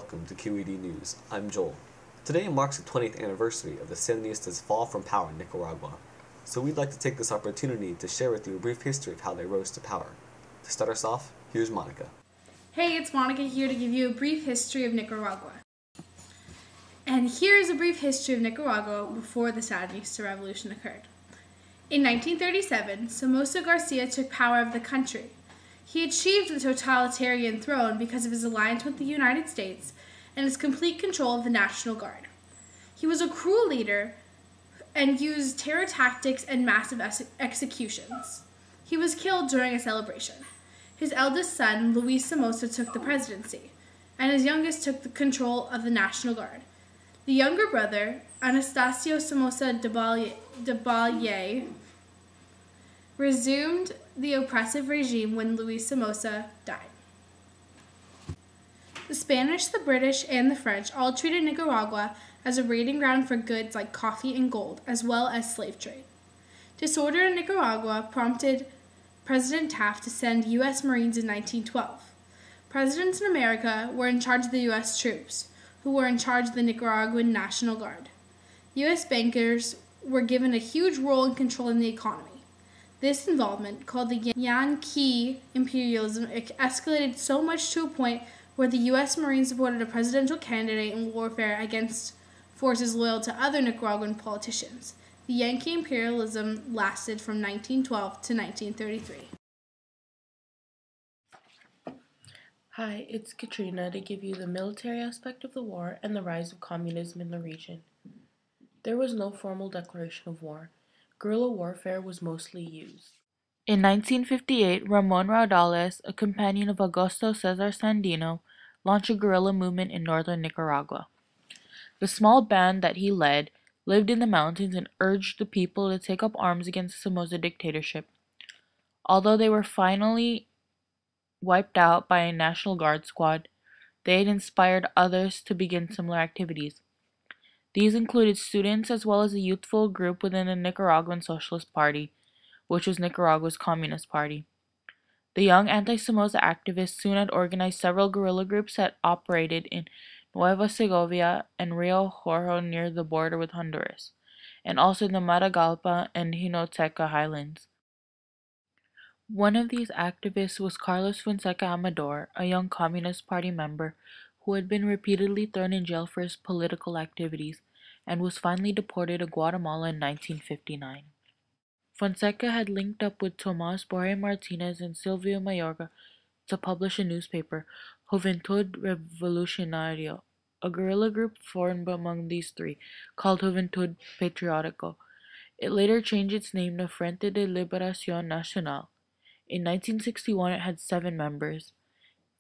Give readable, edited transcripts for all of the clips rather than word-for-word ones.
welcome to QED News. I'm Joel. Today marks the 20th anniversary of the Sandinistas' fall from power in Nicaragua, so we'd like to take this opportunity to share with you a brief history of how they rose to power. To start us off, here's Monica. Hey, it's Monica here to give you a brief history of Nicaragua. And here's a brief history of Nicaragua before the Sandinista Revolution occurred. In 1937, Somoza Garcia took power of the country. He achieved the totalitarian throne because of his alliance with the United States and his complete control of the National Guard. He was a cruel leader and used terror tactics and massive executions. He was killed during a celebration. His eldest son, Luis Somoza, took the presidency, and his youngest took the control of the National Guard. The younger brother, Anastasio Somoza Debalde, resumed the oppressive regime when Luis Somoza died. The Spanish, the British, and the French all treated Nicaragua as a raiding ground for goods like coffee and gold, as well as slave trade. Disorder in Nicaragua prompted President Taft to send U.S. Marines in 1912. Presidents in America were in charge of the U.S. troops, who were in charge of the Nicaraguan National Guard. U.S. bankers were given a huge role in controlling the economy. This involvement, called the Yankee imperialism, escalated so much to a point where the U.S. Marines supported a presidential candidate in warfare against forces loyal to other Nicaraguan politicians. The Yankee imperialism lasted from 1912 to 1933. Hi, it's Katrina to give you the military aspect of the war and the rise of communism in the region. There was no formal declaration of war. Guerrilla warfare was mostly used. In 1958, Ramon Raudales, a companion of Augusto Cesar Sandino, launched a guerrilla movement in northern Nicaragua. The small band that he led lived in the mountains and urged the people to take up arms against the Somoza dictatorship. Although they were finally wiped out by a National Guard squad, they had inspired others to begin similar activities. These included students as well as a youthful group within the Nicaraguan Socialist Party, which was Nicaragua's Communist Party. The young anti-Somoza activists soon had organized several guerrilla groups that operated in Nueva Segovia and Rio Jorro near the border with Honduras, and also in the Matagalpa and Jinoteca highlands. One of these activists was Carlos Fonseca Amador, a young Communist Party member who had been repeatedly thrown in jail for his political activities and was finally deported to Guatemala in 1959. Fonseca had linked up with Tomás Borge Martínez and Silvio Mayorga to publish a newspaper, Juventud Revolucionario, a guerrilla group formed among these three, called Juventud Patriótico. It later changed its name to Frente de Liberación Nacional. In 1961, it had 7 members.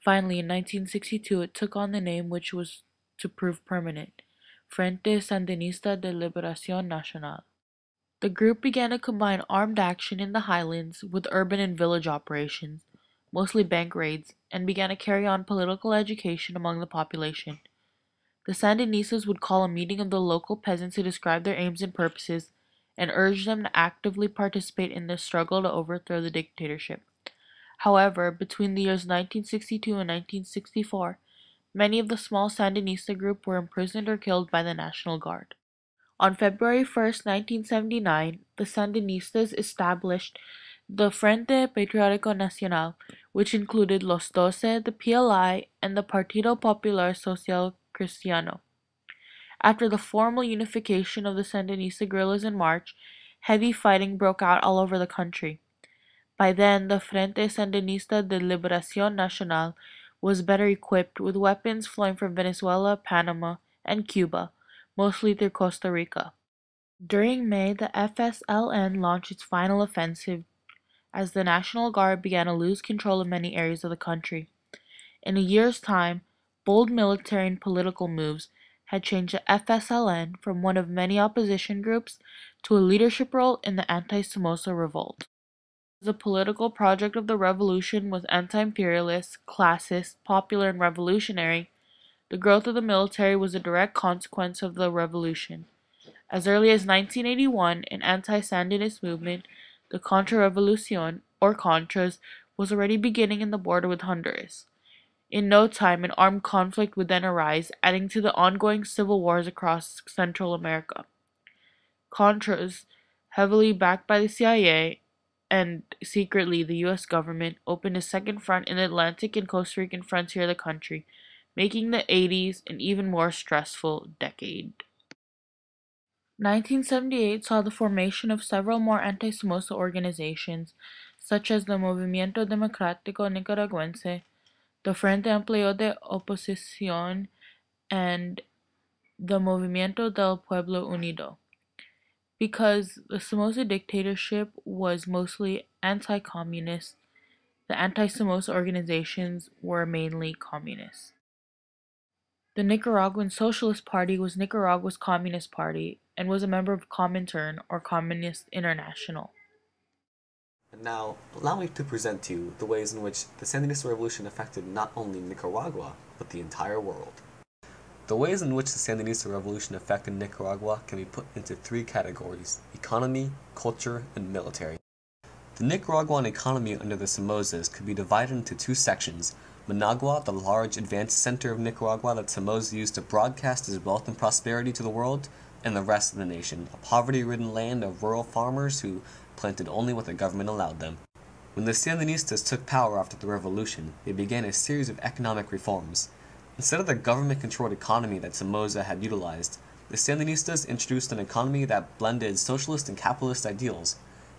Finally, in 1962, it took on the name which was to prove permanent, Frente Sandinista de Liberación Nacional. The group began to combine armed action in the highlands with urban and village operations, mostly bank raids, and began to carry on political education among the population. The Sandinistas would call a meeting of the local peasants to describe their aims and purposes and urge them to actively participate in the struggle to overthrow the dictatorship. However, between the years 1962 and 1964, many of the small Sandinista group were imprisoned or killed by the National Guard. On February 1, 1979, the Sandinistas established the Frente Patriótico Nacional, which included Los Doce, the PLI, and the Partido Popular Social Cristiano. After the formal unification of the Sandinista guerrillas in March, heavy fighting broke out all over the country. By then, the Frente Sandinista de Liberación Nacional was better equipped, with weapons flowing from Venezuela, Panama, and Cuba, mostly through Costa Rica. During May, the FSLN launched its final offensive as the National Guard began to lose control of many areas of the country. In a year's time, bold military and political moves had changed the FSLN from one of many opposition groups to a leadership role in the anti-Somoza revolt. The political project of the revolution was anti-imperialist, classist, popular, and revolutionary. The growth of the military was a direct consequence of the revolution. As early as 1981, an anti-Sandinist movement, the Contra-Revolución, or Contras, was already beginning in the border with Honduras. In no time, an armed conflict would then arise, adding to the ongoing civil wars across Central America. Contras, heavily backed by the CIA and secretly the U.S. government, opened a second front in the Atlantic and Costa Rican frontier of the country, making the 80s an even more stressful decade. 1978 saw the formation of several more anti-Somoza organizations, such as the Movimiento Democrático Nicaragüense, the Frente Amplio de Oposición, and the Movimiento del Pueblo Unido. Because the Somoza dictatorship was mostly anti-communist, the anti-Somoza organizations were mainly communist. The Nicaraguan Socialist Party was Nicaragua's Communist Party and was a member of Comintern or Communist International. And now, allow me to present to you the ways in which the Sandinista Revolution affected not only Nicaragua, but the entire world. The ways in which the Sandinista Revolution affected Nicaragua can be put into three categories: economy, culture, and military. The Nicaraguan economy under the Somozas could be divided into two sections: Managua, the large advanced center of Nicaragua that Somoza used to broadcast his wealth and prosperity to the world, and the rest of the nation, a poverty-ridden land of rural farmers who planted only what the government allowed them. When the Sandinistas took power after the revolution, they began a series of economic reforms. Instead of the government-controlled economy that Somoza had utilized, the Sandinistas introduced an economy that blended socialist and capitalist ideals.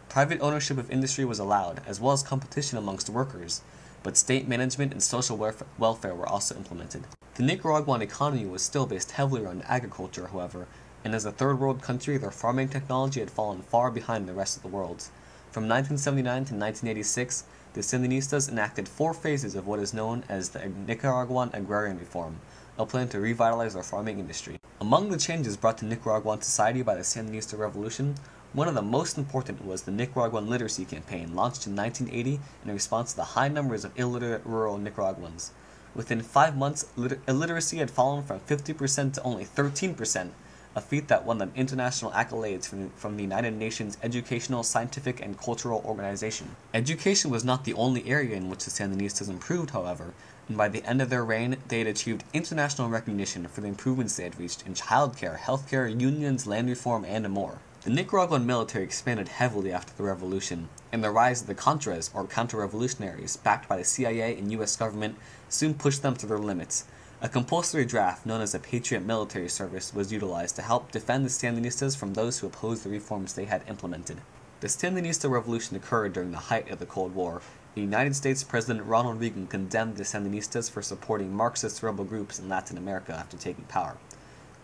Private ownership of industry was allowed, as well as competition amongst workers, but state management and social welfare were also implemented. The Nicaraguan economy was still based heavily around agriculture, however, and as a third world country, their farming technology had fallen far behind the rest of the world. From 1979 to 1986, the Sandinistas enacted 4 phases of what is known as the Nicaraguan Agrarian Reform, a plan to revitalize their farming industry. Among the changes brought to Nicaraguan society by the Sandinista Revolution, one of the most important was the Nicaraguan Literacy Campaign, launched in 1980 in response to the high numbers of illiterate rural Nicaraguans. Within 5 months, illiteracy had fallen from 50% to only 13%, a feat that won them international accolades from the United Nations Educational, Scientific, and Cultural Organization. Education was not the only area in which the Sandinistas improved, however, and by the end of their reign, they had achieved international recognition for the improvements they had reached in childcare, healthcare, unions, land reform, and more. The Nicaraguan military expanded heavily after the revolution, and the rise of the Contras, or counter-revolutionaries, backed by the CIA and US government, soon pushed them to their limits. A compulsory draft known as the Patriot Military Service was utilized to help defend the Sandinistas from those who opposed the reforms they had implemented. The Sandinista Revolution occurred during the height of the Cold War. The United States President Ronald Reagan condemned the Sandinistas for supporting Marxist rebel groups in Latin America after taking power.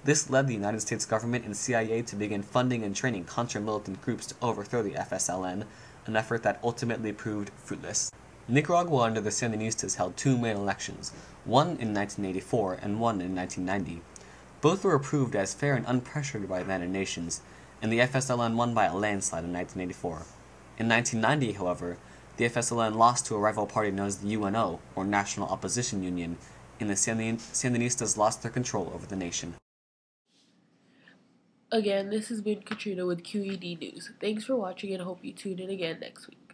This led the United States government and CIA to begin funding and training contra-militant groups to overthrow the FSLN, an effort that ultimately proved fruitless. Nicaragua under the Sandinistas held 2 main elections, one in 1984 and one in 1990. Both were approved as fair and unpressured by United Nations, and the FSLN won by a landslide in 1984. In 1990, however, the FSLN lost to a rival party known as the UNO, or National Opposition Union, and the Sandinistas lost their control over the nation. Again, this has been Katrina with QED News. Thanks for watching and hope you tune in again next week.